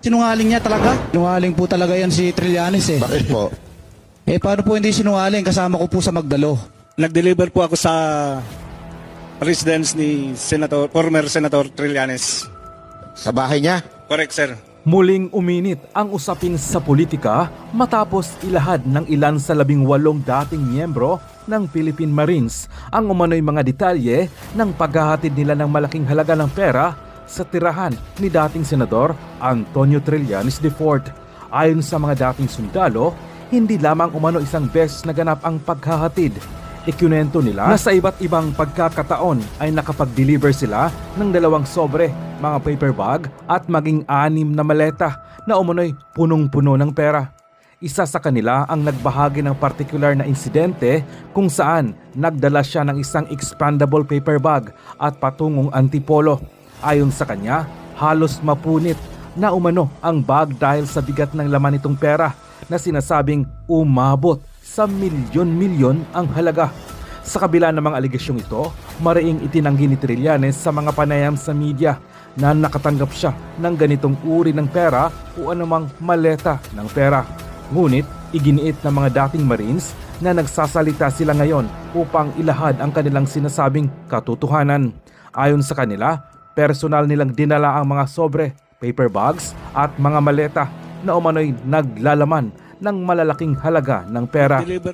Sinungaling niya talaga. Sinungaling po talaga yan si Trillanes eh. Bakit po? Eh paano po hindi sinungaling? Kasama ko po sa Magdalo. Nag-deliver po ako sa residence ni former Senator Trillanes. Sa bahay niya? Correct, sir. Muling uminit ang usapin sa politika matapos ilahad ng ilan sa 18 dating miyembro ng Philippine Marines ang umano'y mga detalye ng paghahatid nila ng malaking halaga ng pera sa tirahan ni dating Senador Antonio Trillanes IV. Ayon sa mga dating sundalo, hindi lamang umano isang beses naganap ang paghahatid. Ikunento nila na sa iba't ibang pagkakataon ay nakapag-deliver sila ng 2 sobre, mga paper bag at maging 6 na maleta na umano'y punong-puno ng pera. Isa sa kanila ang nagbahagi ng partikular na insidente kung saan nagdala siya ng isang expandable paper bag at patungong antipolo. Ayon sa kanya, halos mapunit na umano ang bag dahil sa bigat ng laman nitong pera na sinasabing umabot sa milyon-milyon ang halaga. Sa kabila ng mga aligasyong ito, mariing itinanggi ni Trillanes sa mga panayam sa media na nakatanggap siya ng ganitong uri ng pera o anumang maleta ng pera. Ngunit iginiit ng mga dating Marines na nagsasalita sila ngayon upang ilahad ang kanilang sinasabing katotohanan. Ayon sa kanila, personal nilang dinala ang mga sobre, paper bags at mga maleta na umano'y naglalaman ng malalaking halaga ng pera. Deliver